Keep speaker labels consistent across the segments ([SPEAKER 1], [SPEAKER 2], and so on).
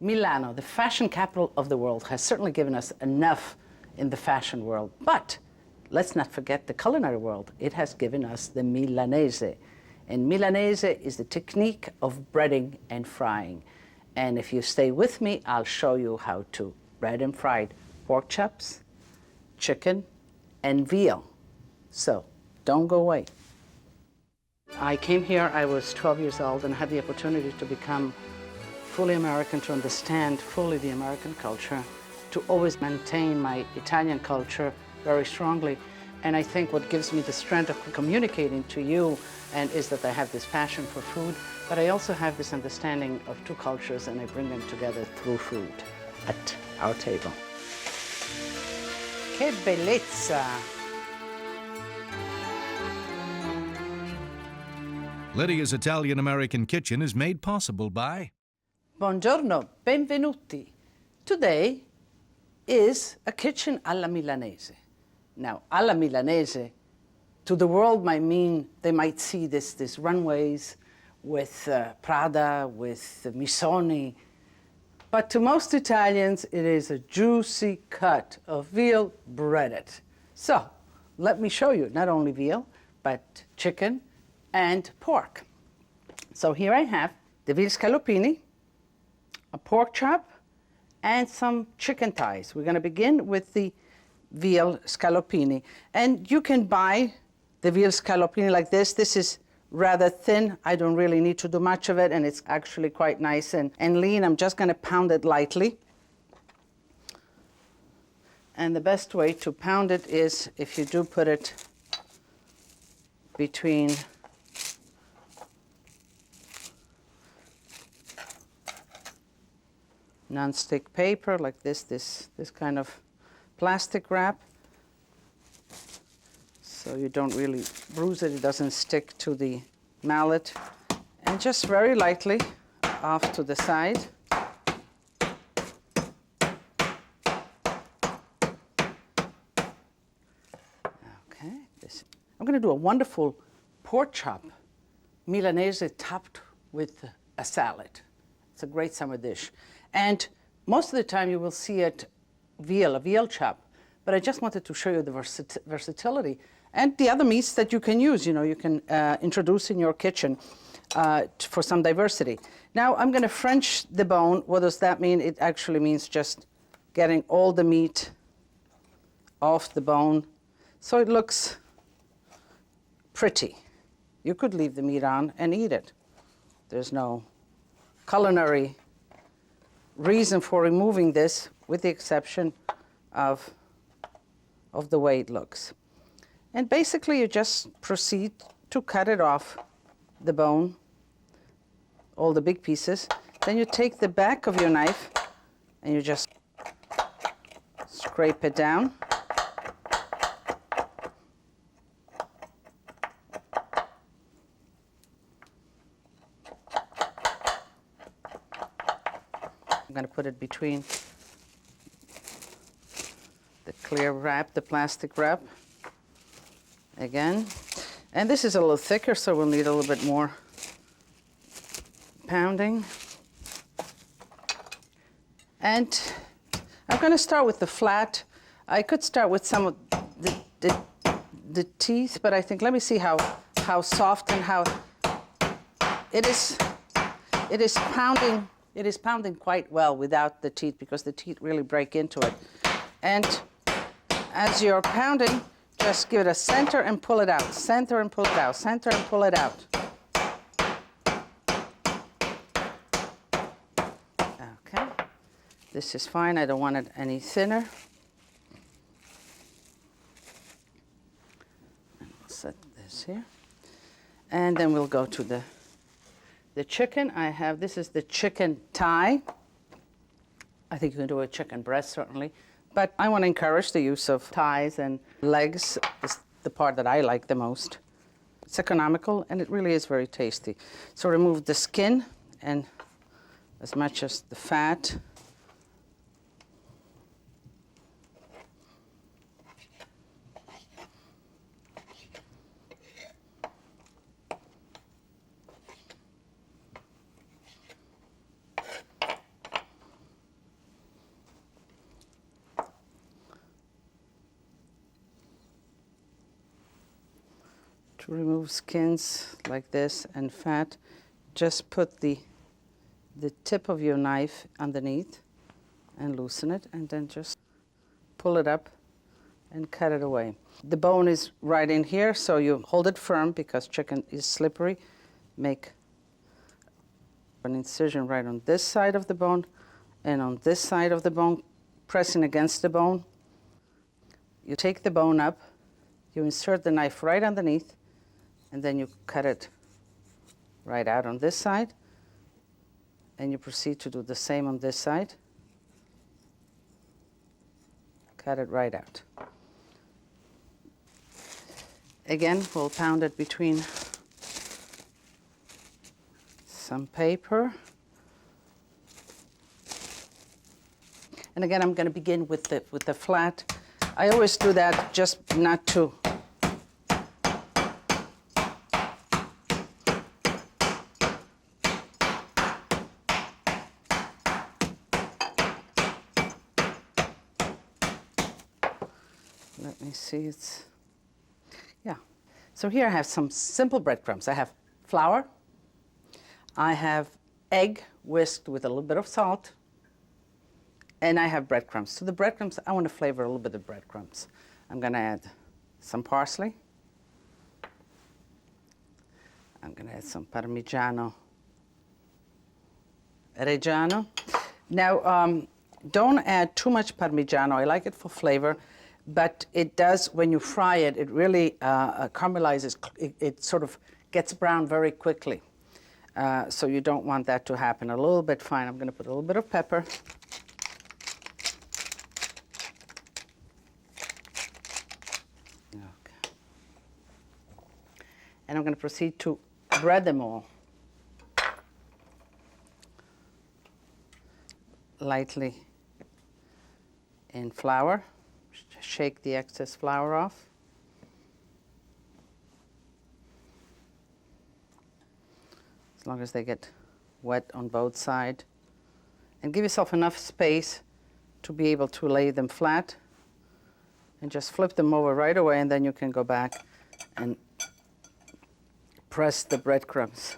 [SPEAKER 1] Milano, the fashion capital of the world, has certainly given us enough in the fashion world. But let's not forget the culinary world. It has given us the Milanese. And Milanese is the technique of breading and frying. And if you stay with me, I'll show you how to bread and fried pork chops, chicken, and veal. So don't go away. I came here, I was 12 years old, and had the opportunity to become fully American, to understand fully the American culture, to always maintain my Italian culture very strongly. And I think what gives me the strength of communicating to you and is that I have this passion for food, but I also have this understanding of two cultures, and I bring them together through food at our table. Che bellezza!
[SPEAKER 2] Lidia's Italian-American kitchen is made possible by...
[SPEAKER 1] Buongiorno, benvenuti. Today is a kitchen alla Milanese. Now, alla Milanese, to the world might mean they might see this runways with Prada, with Missoni. But to most Italians, it is a juicy cut of veal breaded. So, let me show you not only veal, but chicken and pork. So here I have the Veal Scallopini, a pork chop, and some chicken thighs. We're going to begin with the Veal Scallopini. And you can buy the Veal Scallopini like this. This is rather thin. I don't really need to do much of it, and it's actually quite nice and lean. I'm just going to pound it lightly. And the best way to pound it is if you do put it between non-stick paper like this kind of plastic wrap, so you don't really bruise it, it doesn't stick to the mallet, and just very lightly off to the side. Okay, I'm going to do a wonderful pork chop Milanese topped with a salad. It's a great summer dish. And most of the time you will see it a veal chop, but I just wanted to show you the versatility and the other meats that you can use, you can introduce in your kitchen for some diversity. Now I'm going to French the bone. What does that mean? It actually means just getting all the meat off the bone so it looks pretty. You could leave the meat on and eat it. There's no culinary reason for removing this, with the exception of the way it looks. And basically you just proceed to cut it off the bone, all the big pieces. Then you take the back of your knife and you just scrape it down. I'm going to put it between the clear wrap, the plastic wrap, again. And this is a little thicker, so we'll need a little bit more pounding. And I'm going to start with the flat. I could start with some of the teeth, but I think, let me see how soft and how it is pounding. It is pounding quite well without the teeth, because the teeth really break into it. And as you're pounding, just give it a center and pull it out, center and pull it out, center and pull it out. Okay, this is fine. I don't want it any thinner. And we'll set this here. And then we'll go to the chicken. This is the chicken thigh. I think you can do a chicken breast, certainly. But I want to encourage the use of thighs and legs. Is the part that I like the most. It's economical, and it really is very tasty. So remove the skin and as much as the fat. To remove skins like this and fat, just put the tip of your knife underneath and loosen it, and then just pull it up and cut it away. The bone is right in here, so you hold it firm because chicken is slippery. Make an incision right on this side of the bone and on this side of the bone, pressing against the bone. You take the bone up, you insert the knife right underneath, and then you cut it right out on this side, and you proceed to do the same on this side. Cut it right out. Again, we'll pound it between some paper. And again, I'm going to begin with the flat. I always do that just not to let me see, yeah. So here I have some simple breadcrumbs. I have flour, I have egg whisked with a little bit of salt, and I have breadcrumbs. To the breadcrumbs, I want to flavor a little bit of breadcrumbs. I'm going to add some parsley. I'm going to add some Parmigiano Reggiano. Now, don't add too much Parmigiano. I like it for flavor, but it does, when you fry it, it really caramelizes. It sort of gets brown very quickly. So you don't want that to happen. A little bit fine. I'm going to put a little bit of pepper. Okay. And I'm going to proceed to bread them all. Lightly in flour. Shake the excess flour off. As long as they get wet on both sides. And give yourself enough space to be able to lay them flat. And just flip them over right away, and then you can go back and press the breadcrumbs.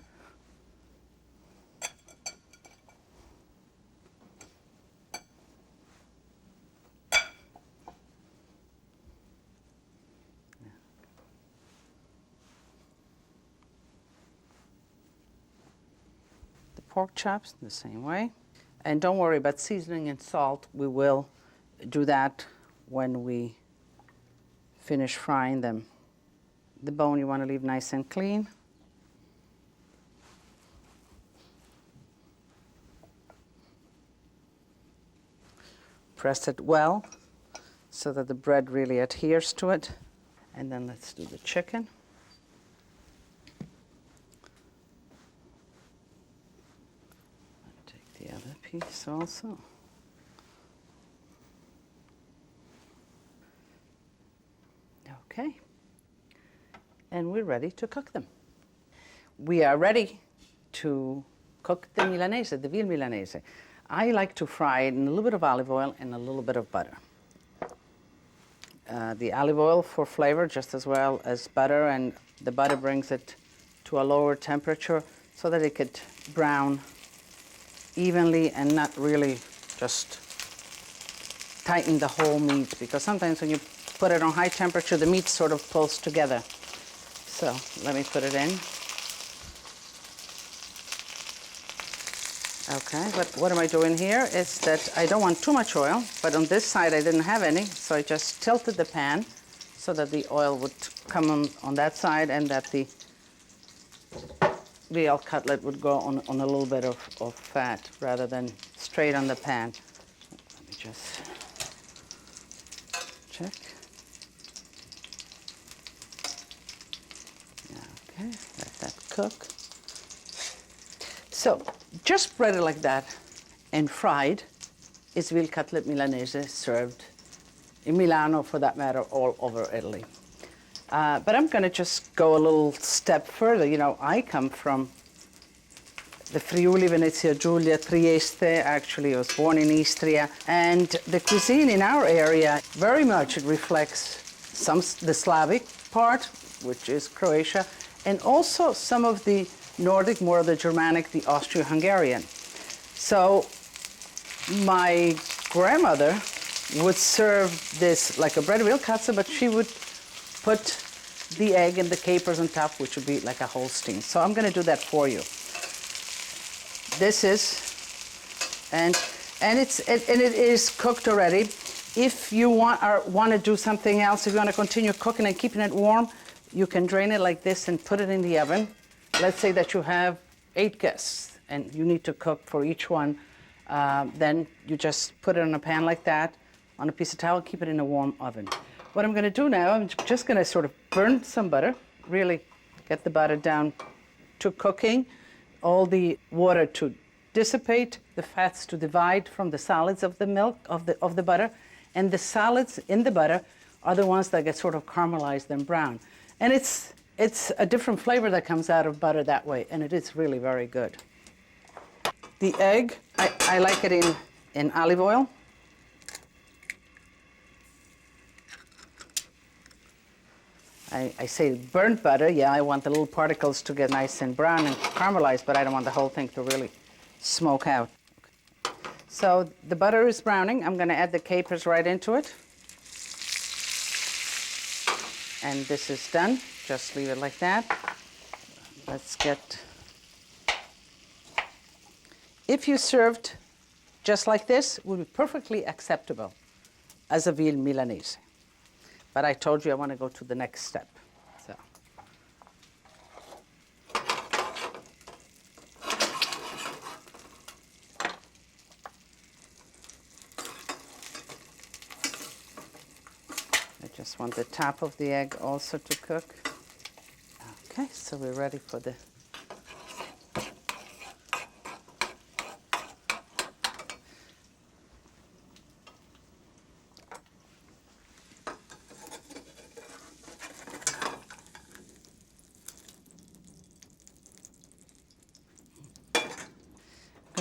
[SPEAKER 1] Pork chops the same way. And don't worry about seasoning and salt. We will do that when we finish frying them. The bone you want to leave nice and clean. Press it well so that the bread really adheres to it. And then let's do the chicken. The other piece also. Okay. And we're ready to cook them. We are ready to cook the Milanese, the veal Milanese. I like to fry it in a little bit of olive oil and a little bit of butter. The olive oil for flavor just as well as butter, and the butter brings it to a lower temperature so that it could brown evenly and not really just tighten the whole meat, because sometimes when you put it on high temperature, the meat sort of pulls together. So let me put it in. Okay, but what am I doing here is that I don't want too much oil, but on this side I didn't have any, so I just tilted the pan so that the oil would come on that side and that the veal cutlet would go on a little bit of fat rather than straight on the pan. Let me just check. Okay, let that cook. So, just spread it like that and fried is veal cutlet Milanese, served in Milan, or for that matter, all over Italy. But I'm going to just go a little step further. You know, I come from the Friuli, Venezia Giulia, Trieste. Actually, I was born in Istria. And the cuisine in our area, very much it reflects the Slavic part, which is Croatia, and also some of the Nordic, more of the Germanic, the Austro-Hungarian. So my grandmother would serve this like a bread veal katze, but she would put the egg and the capers on top, which would be like a Holstein. So I'm going to do that for you. This is, and it is cooked already. If you want to do something else, if you want to continue cooking and keeping it warm, you can drain it like this and put it in the oven. Let's say that you have 8 guests and you need to cook for each one. Then you just put it on a pan like that, on a piece of towel, keep it in a warm oven. What I'm going to do now, I'm just going to sort of burn some butter, really get the butter down to cooking, all the water to dissipate, the fats to divide from the solids of the milk, of the butter, and the solids in the butter are the ones that get sort of caramelized and brown. And it's a different flavor that comes out of butter that way, and it is really very good. The egg, I like it in olive oil. I say burnt butter, yeah, I want the little particles to get nice and brown and caramelized, but I don't want the whole thing to really smoke out. So the butter is browning. I'm going to add the capers right into it. And this is done. Just leave it like that. Let's get... If you served just like this, it would be perfectly acceptable as a veal Milanese. But I told you I want to go to the next step. So. I just want the top of the egg also to cook. Okay, so we're ready for the...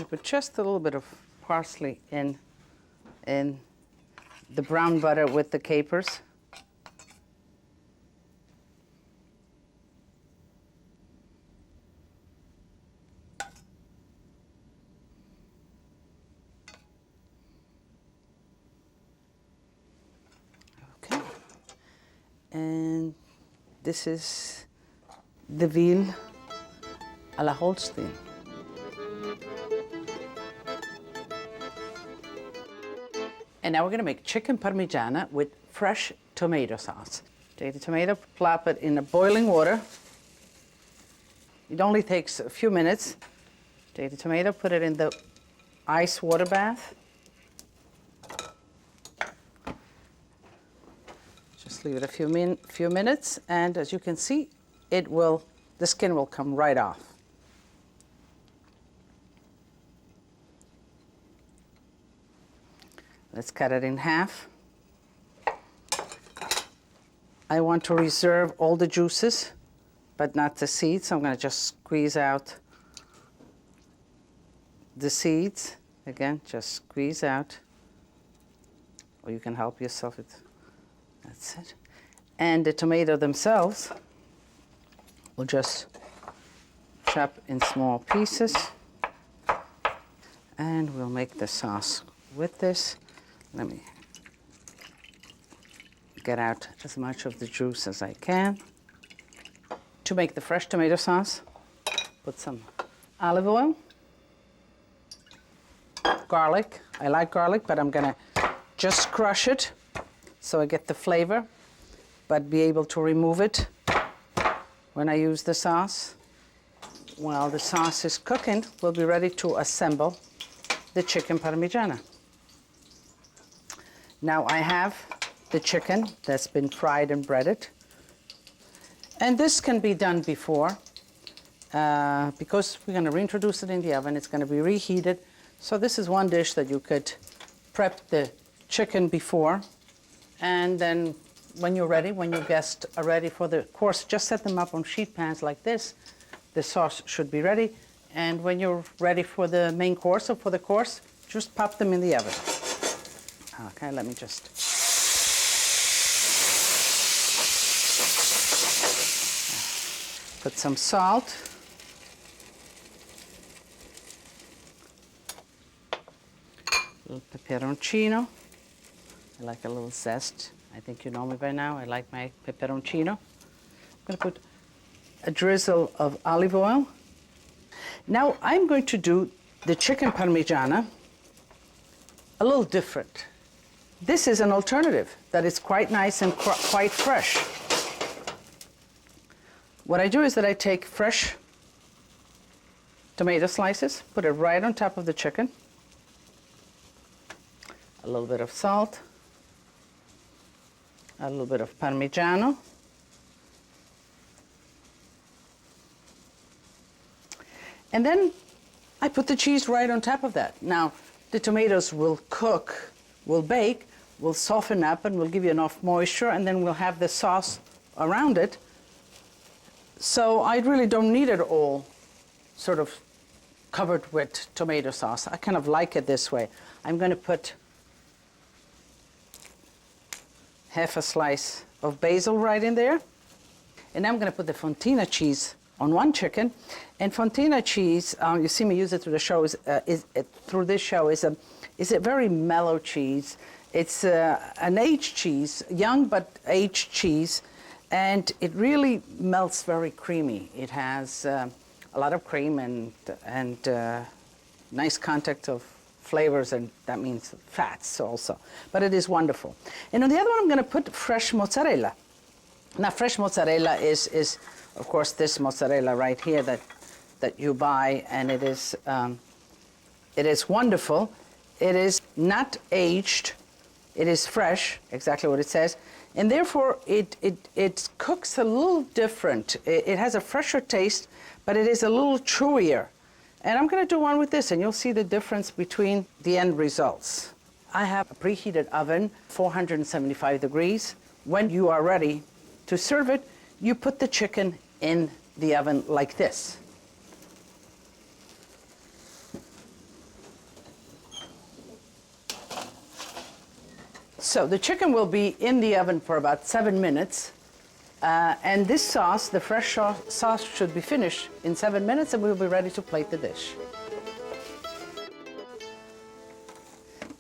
[SPEAKER 1] Put just a little bit of parsley in the brown butter with the capers. Okay. And this is the veal à la Holstein. And now we're going to make chicken Parmigiana with fresh tomato sauce. Take the tomato, plop it in a boiling water. It only takes a few minutes. Take the tomato, put it in the ice water bath. Just leave it a few minutes, and as you can see, the skin will come right off. Let's cut it in half. I want to reserve all the juices, but not the seeds. So I'm going to just squeeze out the seeds. Again, just squeeze out. Or you can help yourself with, that's it. And the tomato themselves, we'll just chop in small pieces. And we'll make the sauce with this. Let me get out as much of the juice as I can. To make the fresh tomato sauce, put some olive oil, garlic. I like garlic, but I'm gonna just crush it so I get the flavor, but be able to remove it when I use the sauce. While the sauce is cooking, we'll be ready to assemble the chicken Parmigiana. Now I have the chicken that's been fried and breaded. And this can be done before because we're going to reintroduce it in the oven. It's going to be reheated. So this is one dish that you could prep the chicken before. And then when you're ready, when your guests are ready for the course, just set them up on sheet pans like this. The sauce should be ready. And when you're ready for the main course or for the course, just pop them in the oven. Okay, let me just... Put some salt. A little peperoncino. I like a little zest. I think you know me by now. I like my peperoncino. I'm going to put a drizzle of olive oil. Now I'm going to do the chicken Parmigiana a little different. This is an alternative that is quite nice and quite fresh. What I do is that I take fresh tomato slices, put it right on top of the chicken, a little bit of salt, a little bit of Parmigiano, and then I put the cheese right on top of that. Now, the tomatoes will cook, will bake, will soften up, and will give you enough moisture, and then we'll have the sauce around it. So I really don't need it all sort of covered with tomato sauce. I kind of like it this way. I'm going to put half a slice of basil right in there. And I'm going to put the fontina cheese on one chicken. And fontina cheese, you see me use it through the show, is a very mellow cheese. It's an aged cheese, young but aged cheese, and it really melts very creamy. It has a lot of cream and nice contact of flavors, and that means fats also. But it is wonderful. And on the other one, I'm going to put fresh mozzarella. Now, fresh mozzarella is of course, this mozzarella right here that you buy, and it is wonderful. It is not aged. It is fresh, exactly what it says, and therefore it cooks a little different. It has a fresher taste, but it is a little chewier. And I'm going to do one with this, and you'll see the difference between the end results. I have a preheated oven, 475 degrees. When you are ready to serve it, you put the chicken in the oven like this. So the chicken will be in the oven for about 7 minutes. And this sauce, the fresh sauce, should be finished in 7 minutes, and we'll be ready to plate the dish.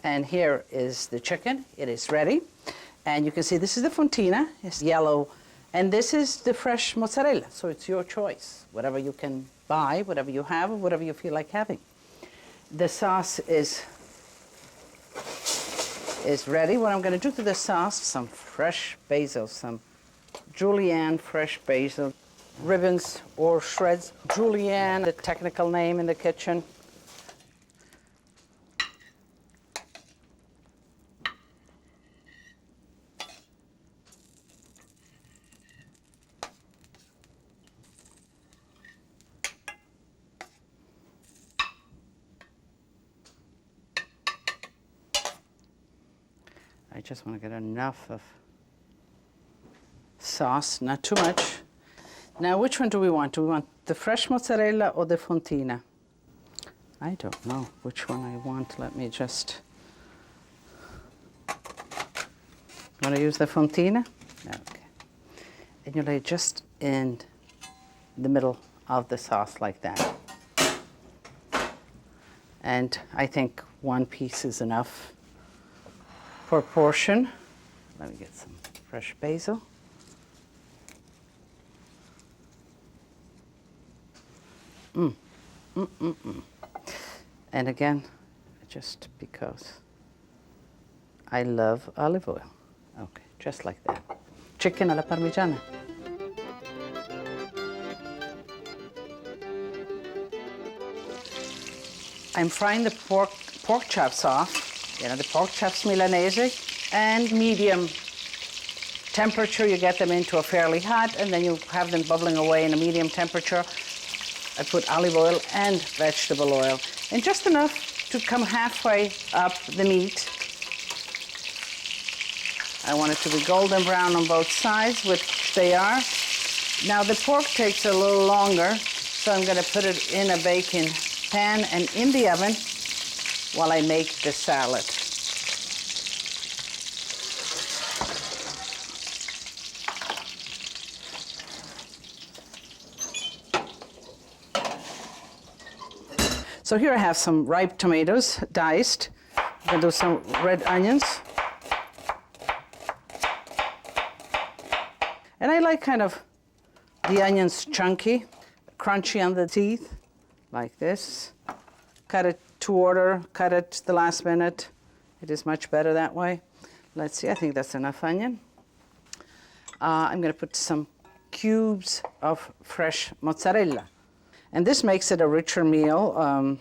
[SPEAKER 1] And here is the chicken. It is ready. And you can see this is the fontina. It's yellow. And this is the fresh mozzarella. So it's your choice. Whatever you can buy, whatever you have, or whatever you feel like having. The sauce is ready. What I'm going to do to the sauce, some fresh basil, some julienne fresh basil, ribbons or shreds. Julienne, the technical name in the kitchen. I just want to get enough of sauce, not too much. Now, which one do we want? Do we want the fresh mozzarella or the fontina? I don't know which one I want. Let me just... Want to use the fontina? Okay. And you lay it just in the middle of the sauce like that. And I think one piece is enough for a portion. Let me get some fresh basil. And again, just because I love olive oil. Okay, just like that. Chicken alla Parmigiana. I'm frying the pork chops off. You know, the pork chops Milanese, and medium temperature. You get them into a fairly hot, and then you have them bubbling away in a medium temperature. I put olive oil and vegetable oil, and just enough to come halfway up the meat. I want it to be golden brown on both sides, which they are. Now the pork takes a little longer, so I'm going to put it in a baking pan and in the oven while I make the salad. So here I have some ripe tomatoes, diced. I'm gonna do some red onions. And I like kind of the onions chunky, crunchy on the teeth, like this. Cut it to order, cut it the last minute. It is much better that way. Let's see, I think that's enough onion. I'm gonna put some cubes of fresh mozzarella. And this makes it a richer meal,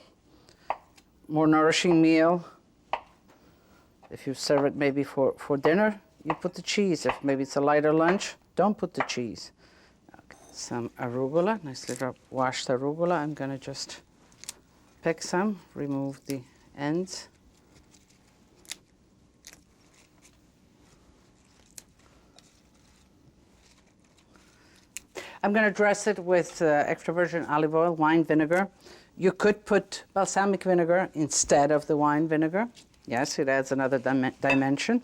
[SPEAKER 1] more nourishing meal. If you serve it maybe for dinner, you put the cheese. If maybe it's a lighter lunch, don't put the cheese. Okay. Some arugula, nice little washed arugula. I'm gonna just pick some, remove the ends. I'm going to dress it with extra virgin olive oil, wine vinegar. You could put balsamic vinegar instead of the wine vinegar. Yes, it adds another dimension.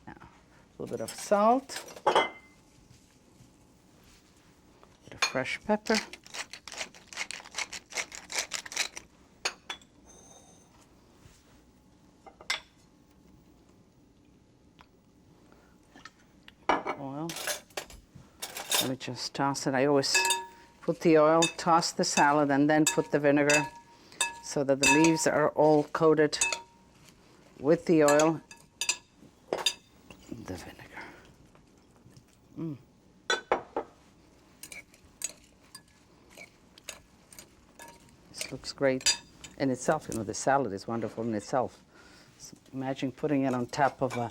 [SPEAKER 1] Now, a little bit of salt, a bit of fresh pepper. Oil. Let me just toss it. I always put the oil, toss the salad, and then put the vinegar so that the leaves are all coated with the oil and the vinegar. This looks great in itself. You know, the salad is wonderful in itself. So imagine putting it on top of a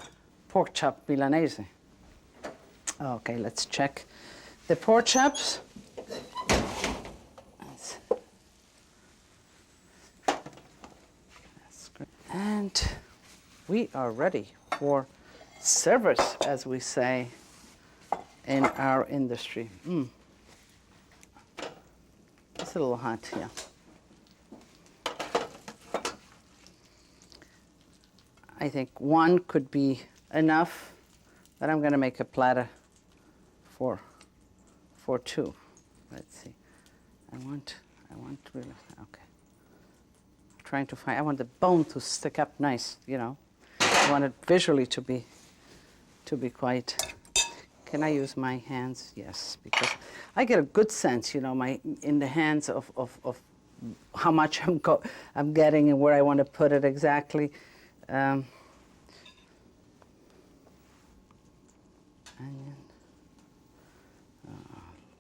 [SPEAKER 1] pork chop Milanese. Okay, let's check the pork chops. That's great. And we are ready for service, as we say in our industry. It's a little hot here. I think one could be enough, but I'm going to make a platter for two. Let's see. I want really, okay. Trying to find, I want the bone to stick up nice, you know. I want it visually to be quite. Can I use my hands? Yes, because I get a good sense, you know, in the hands of how much I'm getting and where I want to put it exactly. Onion.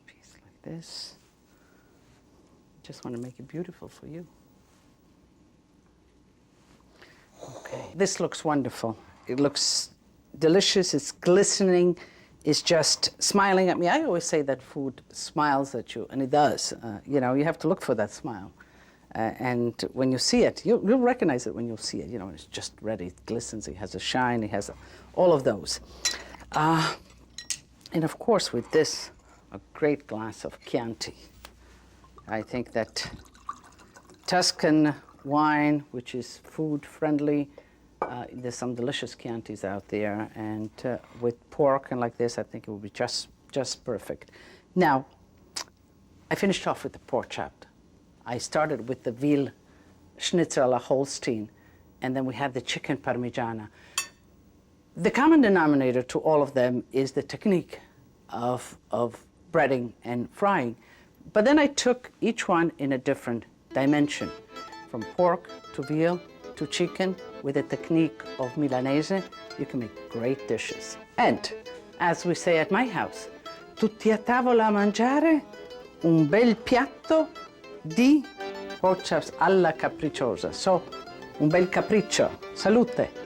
[SPEAKER 1] Piece like this. Just want to make it beautiful for you. Okay, this looks wonderful. It looks delicious. It's glistening. It's just smiling at me. I always say that food smiles at you, and it does. You know, you have to look for that smile. And when you see it, you'll recognize it when you see it. You know, it's just ready. It glistens. It has a shine. It has all of those. And of course, with this, a great glass of Chianti. I think that Tuscan wine, which is food friendly, there's some delicious Chiantis out there, and with pork and like this, I think it will be just perfect. Now, I finished off with the pork chop. I started with the veal schnitzel à la Holstein, and then we had the chicken Parmigiana. The common denominator to all of them is the technique of breading and frying. But then I took each one in a different dimension, from pork to veal to chicken. With the technique of Milanese, you can make great dishes. And, as we say at my house, tutti a tavola a mangiare un bel piatto di pork chops alla capricciosa. So, un bel capriccio. Salute!